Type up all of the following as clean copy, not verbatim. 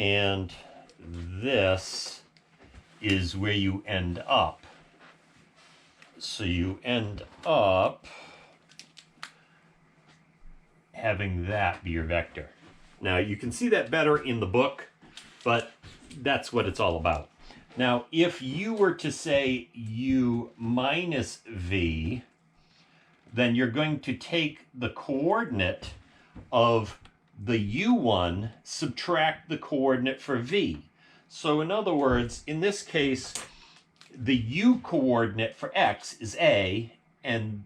and this is where you end up. So you end up having that be your vector. Now you can see that better in the book, but that's what it's all about. Now, if you were to say u minus v, then you're going to take the coordinate of the u1, subtract the coordinate for v. So in other words, in this case, the u coordinate for x is a, and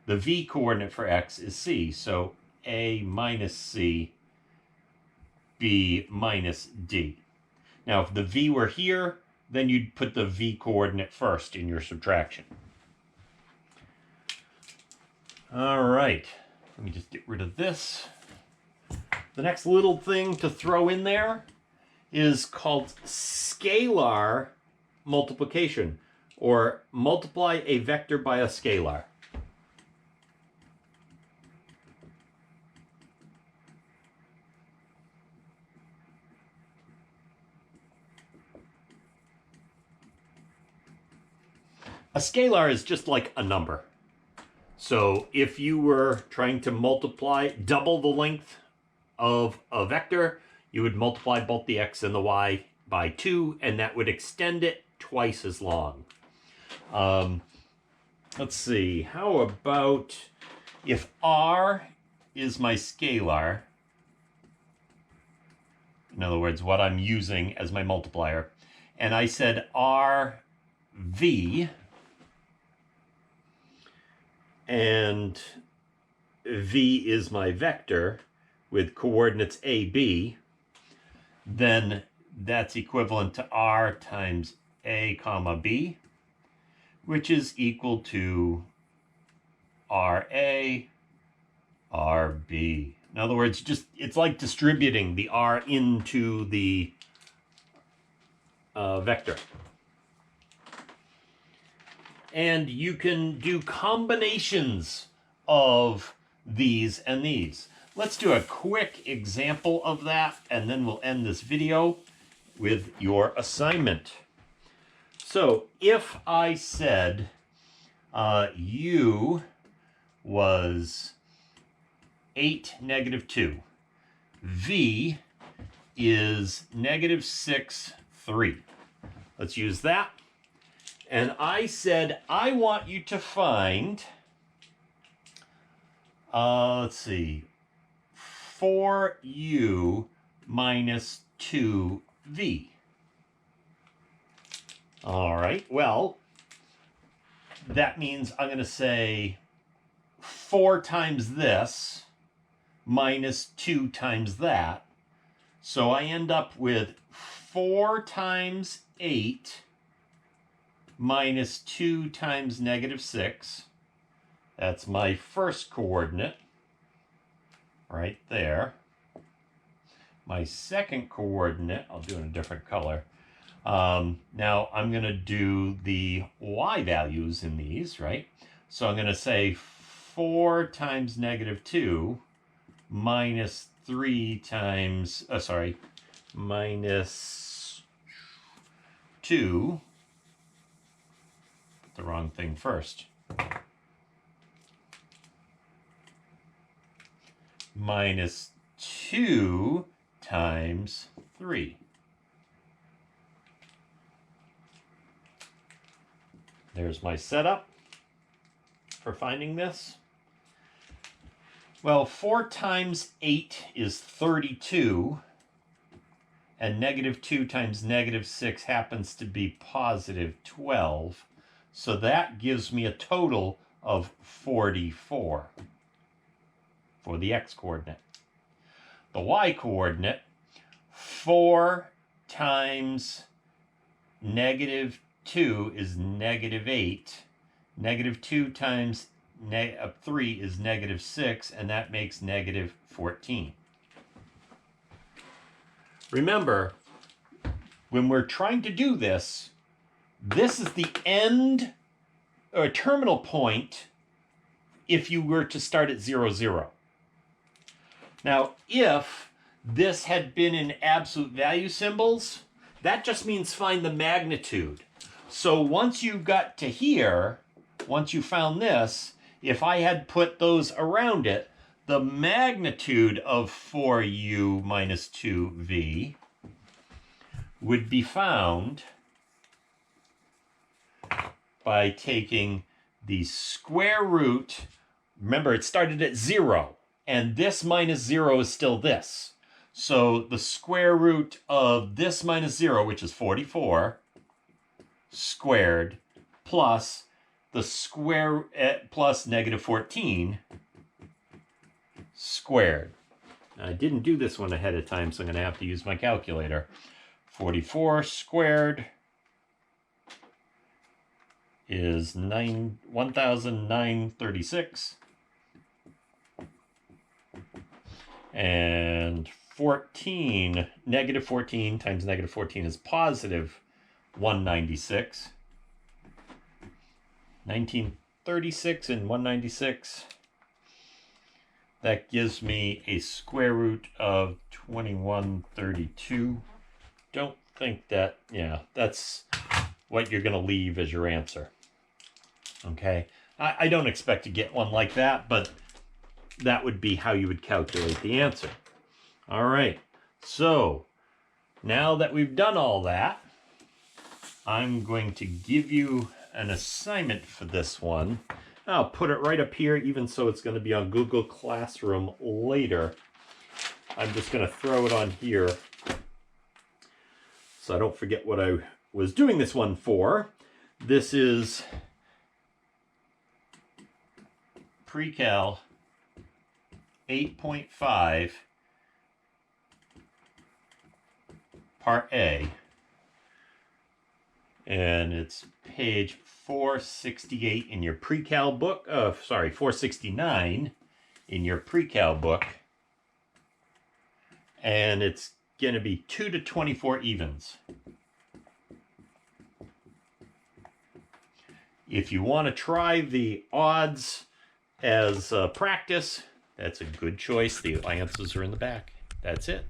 the v coordinate for x is c. So a minus c, b minus d. Now, if the v were here, then you'd put the v coordinate first in your subtraction. All right, let me just get rid of this. The next little thing to throw in there is called scalar multiplication, or multiply a vector by a scalar. A scalar is just like a number. So if you were trying to multiply, double the length of a vector, you would multiply both the x and the y by 2, and that would extend it twice as long. Let's see, how about if r is my scalar, in other words, what I'm using as my multiplier, and I said rv, and v is my vector with coordinates a, b, then that's equivalent to r times a comma b, which is equal to ra, rb. In other words, just it's like distributing the r into the vector. And you can do combinations of these and these. Let's do a quick example of that, and then we'll end this video with your assignment. So if I said u was 8, negative 2, v is negative 6, 3. Let's use that. And I said, I want you to find, let's see, 4u minus 2v. All right, well, that means I'm going to say 4 times this minus 2 times that. So I end up with 4 times 8 minus 2 times negative 6. That's my first coordinate right there. My second coordinate, I'll do it in a different color. Now I'm going to do the y values in these, right? So I'm going to say 4 times negative 2 minus 3 times, minus 2. Put the wrong thing first. Minus 2 times 3. There's my setup for finding this. Well, 4 times 8 is 32, and negative 2 times negative 6 happens to be positive 12. So that gives me a total of 44 for the x-coordinate. The y-coordinate, 4 times negative 2 is negative 8. Negative 2 times 3 is negative 6, and that makes negative 14. Remember, when we're trying to do this, this is the end or terminal point if you were to start at 0, 0. Now, if this had been in absolute value symbols, that just means find the magnitude. So once you got to here, once you found this, if I had put those around it, the magnitude of 4u minus 2v would be found by taking the square root. Remember, it started at 0, and this minus 0 is still this. So the square root of this minus 0, which is 44, squared, plus the square plus negative 14 squared. Now, I didn't do this one ahead of time, so I'm going to have to use my calculator. 44 squared is 1,936. And 14, negative 14 times negative 14 is positive 196. 1936 and 196. That gives me a square root of 2132. Don't think that, yeah, that's what you're going to leave as your answer. Okay, I don't expect to get one like that, but that would be how you would calculate the answer. All right, so now that we've done all that, I'm going to give you an assignment for this one. I'll put it right up here, even so it's going to be on Google Classroom later. I'm just going to throw it on here so I don't forget what I was doing this one for. This is PreCal 8.5 Part A. And it's page 468 in your PreCal book. 469 in your PreCal book. And it's going to be 2 to 24 evens. If you want to try the odds as practice, that's a good choice. The answers are in the back. That's it.